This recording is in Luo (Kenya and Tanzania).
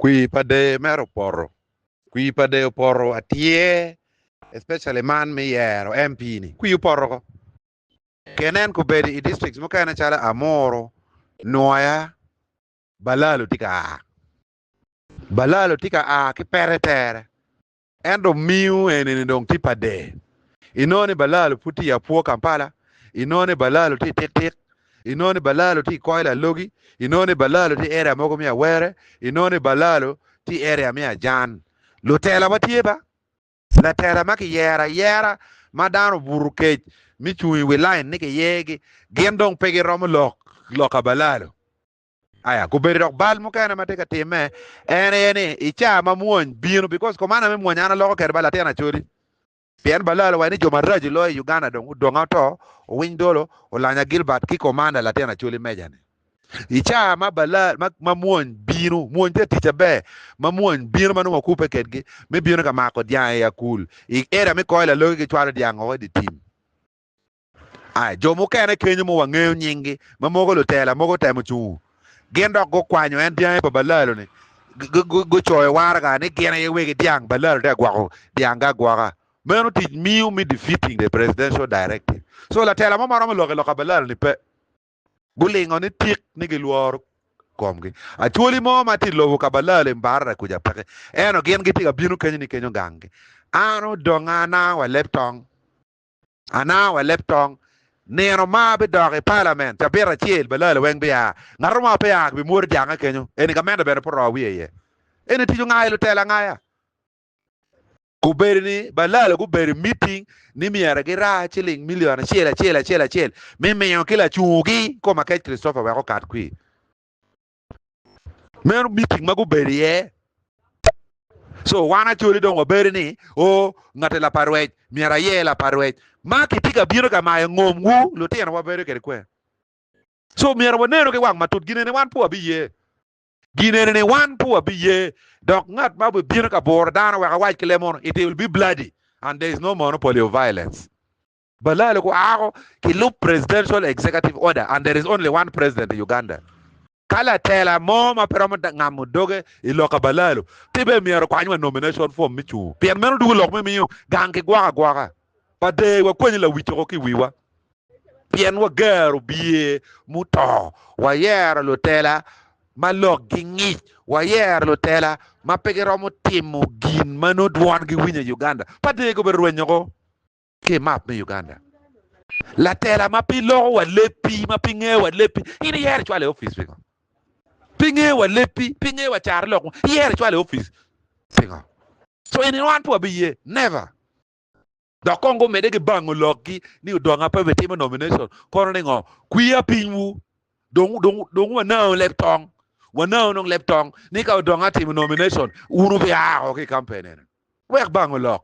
Qui pade mero porro. Qui pade porro atie, especially man me yero MP ni. Qui porro ko. Kenen ko bedi i districts mo kana chala Amoro, Noya, Balaalo tika a. Balaalo tika a ki peretere. Endo miu eni dong ti pade. Inoni Balaalo puti ya puo Kampala. Inoni Balaalo ti tik. Inoni Balaalo ti koila logi. Inoni Balaalo ti area mogo mia were. Inoni Balaalo ti area mia jan. Lutela watieba. La tera maki yera madano buruke mi chui wi line nike yegi gendong pegi romo loka Balaalo. Aya ko beri dok bal mo kana mateka time ene icha mamuon bino because komana me muonyana loko ker bala tena chori. Pien Balaalo wani joma raji lo Uganda donga to win dolo olanya Gilbert ki komanda la tena choli mejane. Icha ma Balaalo ma muon bino muon te ticha be ma muon bino manu makupe ketgi me bino ka mako dia ya cool. I era me koila logi ki chwalo dia ngo di team. Ai jomo kana kenyo mo wangeo nyingi ma mogo lutela mogo temo chu. Gendo go kwanyo en dia pa Balaalo ni. Go choy warga ni gena ye wege diang Balaalo da gwako dianga gwaka. Men teach me defeating the presidential directive. So la tela mama ramo loka Balaalo ni pe. Guling on tik ni giluor komgi. Acholi mo mati lovo ka Balaalo mbara kuja pake. Eno gen giti ka binu kenyo ni kenyo gangi. Ano donga na wa leptong. Ana wa leptong. Nero ma be doge parliament. Tabera chiel Balaalo weng biya. Ngaruma pe ya bi mur janga kenyo. Eni kamenda bere por rawi ye. Eni tijo ngaya lo tela ngaya. Kuberi ni Balaalo kuberi meeting ni miara gira chiling million chela mimi yo kila chugi ko maket Christopher wa ko kat kui men meeting maguberi ye so wana churi dongo beri ni o ngate la parwet miara ye la parwet ma kitika biro ka ma ngomgu lo tiena wa beri kwe so miara wonero ke wang matut gine ne wan po biye gine ne wan po biye donc ngat ma be biro ka bor dana wa white lemon it will be bloody and there is no monopoly of violence. Balaalo ko ako ki look presidential executive order and there is only one president in Uganda. Kala tela mo ma pero mo ngamu doge iloka Balaalo. Tibe miero kwa nywa nomination form michu. Pien meno dugu lok me miyo gangi gwaka. Pade wa kwenye la wicho ko ki wiwa. Pien wa gero biye muto wa yera lo tela ma lok gingi wa yera lo tela ma pegero mo timu gin mano duan gi winya Uganda. Pade ko berwenyo ko ke map me Uganda. La tela ma pi lo wa lepi ma pinge wa lepi ini yer chwale office fingo. Pinge wa lepi pinge wa char lo yer chwale office fingo. So anyone to be ye never. Da Congo medege bango loki ni udonga pa betimo nomination kono ngo kuya pinwu dong wa now leptong wa now nong leptong ni ka udonga team nomination uru be a okay campaign. Wek bango lok